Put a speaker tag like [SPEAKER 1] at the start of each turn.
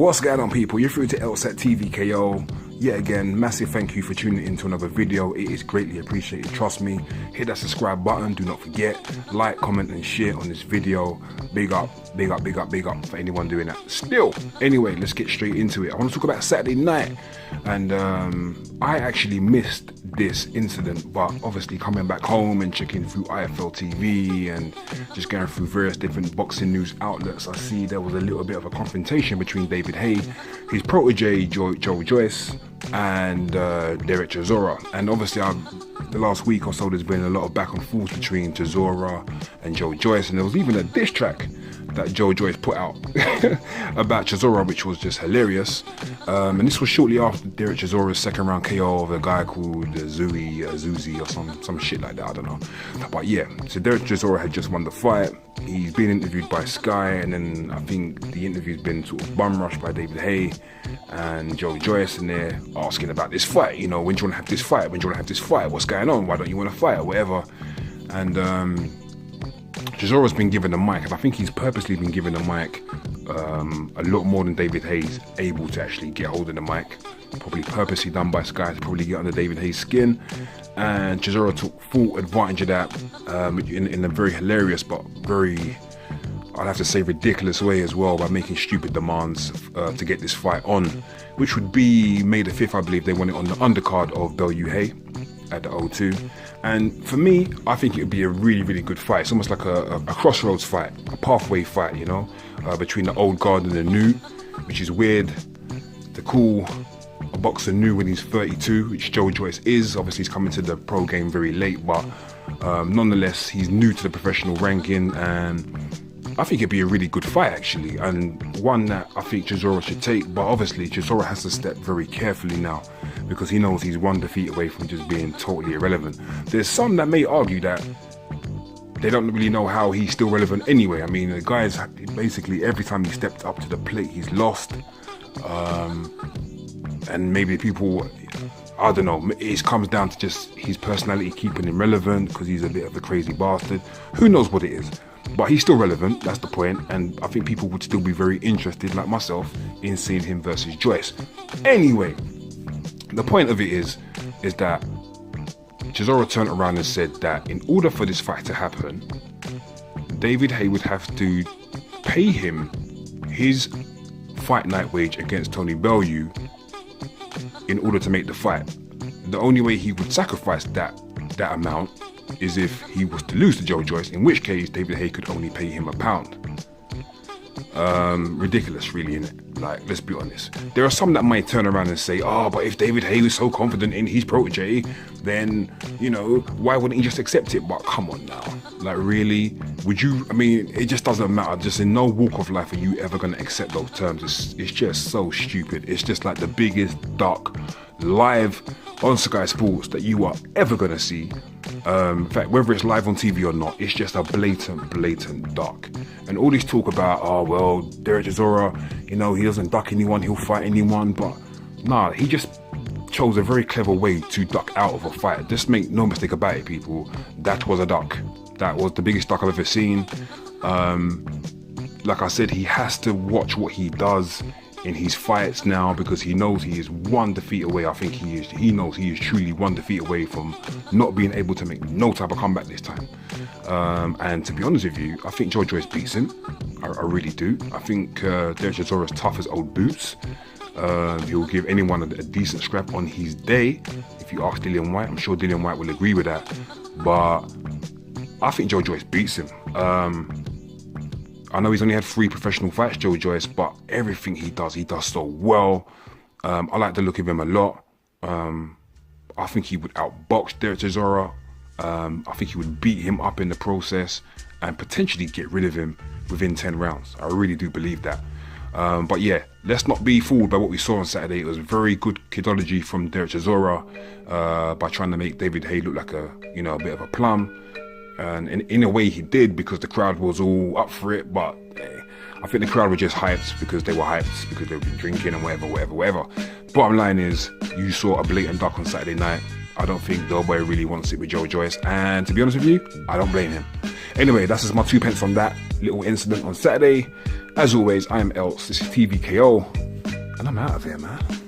[SPEAKER 1] What's going on, people? You're through to Else at TvKO. Yet again, massive thank you for tuning in to another video. It is greatly appreciated, trust me. Hit that subscribe button, do not forget. Like, comment and share on this video. Big up, big up, big up, big up for anyone doing that. Still, anyway, let's get straight into it. I want to talk about Saturday night. And I actually missed this incident, but obviously coming back home and checking through IFL TV and just going through various different boxing news outlets, I see there was a little bit of a confrontation between David Haye, his protege Joyce, and Derek Chisora. And obviously the last week or so there's been a lot of back and forth between Chisora and Joyce, and there was even a diss track that Joyce put out about Chisora, which was just hilarious. And this was shortly after Derek Chisora's second round KO of a guy called Zuzi or some shit like that, I don't know. But yeah, so Derek Chisora had just won the fight. He's been interviewed by Sky, and then I think the interview's been sort of bum rushed by David Haye and Joyce, and they're asking about this fight. You know, when do you want to have this fight? When do you want to have this fight? What's going on? Why don't you want to fight or whatever? And Chisora's been given the mic, and I think he's purposely been given the mic a lot more than David Haye's able to actually get hold of the mic. Probably purposely done by Sky to probably get under David Haye's skin. And Chisora took full advantage of that in a very hilarious but very, I'd have to say, ridiculous way as well, by making stupid demands to get this fight on, which would be May the 5th, I believe. They want it on the undercard of Bellew Haye at the O2. And for me, I think it would be a really, really good fight. It's almost like a crossroads fight, a pathway fight, you know, between the old guard and the new, which is weird to call a boxer new when he's 32, which Joyce is. Obviously, he's coming to the pro game very late, but nonetheless, he's new to the professional ranking, and I think it'd be a really good fight, actually, and one that I think Chisora should take. But obviously, Chisora has to step very carefully now, because he knows he's one defeat away from just being totally irrelevant. There's some that may argue that they don't really know how he's still relevant anyway. I mean, the guy's basically, every time he stepped up to the plate, he's lost. And maybe people, I don't know, it comes down to just his personality keeping him relevant, because he's a bit of a crazy bastard. Who knows what it is? But he's still relevant, that's the point, and I think people would still be very interested, like myself, in seeing him versus Joyce. Anyway, the point of it is that Chisora turned around and said that in order for this fight to happen, David Haye would have to pay him his fight night wage against Tony Bellew in order to make the fight. The only way he would sacrifice that amount is if he was to lose to Joyce, in which case David Haye could only pay him £1. Ridiculous, really, innit? Like, let's be honest. There are some that might turn around and say, oh, but if David Haye was so confident in his protege, then, you know, why wouldn't he just accept it? But come on now, like, really? Would you? I mean, it just doesn't matter. Just in no walk of life are you ever going to accept those terms. It's just so stupid. It's just like the biggest dark live on Sky Sports that you are ever going to see. In fact, whether it's live on TV or not, it's just a blatant dark. And all this talk about, oh, well, Derek Chisora, you know, he doesn't duck anyone, he'll fight anyone. But nah, he just chose a very clever way to duck out of a fight. Just make no mistake about it, people. That was a duck. That was the biggest duck I've ever seen. Like I said, he has to watch what he does in his fights now, because he knows he is one defeat away. I think he knows he is truly one defeat away from not being able to make no type of comeback this time. And to be honest with you, I think Joyce beats him. I really do. I think Derek Chisora is tough as old boots. He'll give anyone a decent scrap on his day. If you ask Dillian Whyte, I'm sure Dillian Whyte will agree with that. But I think Joyce beats him. I know he's only had 3 professional fights, Joyce, but everything he does so well. I like the look of him a lot. I think he would outbox Derek Chisora. I think he would beat him up in the process and potentially get rid of him within 10 rounds. I really do believe that. But yeah, let's not be fooled by what we saw on Saturday. It was very good kidology from Derek Chisora by trying to make David Haye look like a bit of a plum. And in a way he did, because the crowd was all up for it. But I think the crowd were just hyped because they were hyped, because they've been drinking and whatever. Bottom line is, you saw a blatant duck on Saturday night. I don't think Doughboy really wants it with Joyce, and to be honest with you, I don't blame him. Anyway, that's just my 2 pence on that little incident on Saturday. As always, I am Else. This is TvKO. and I'm out of here, man.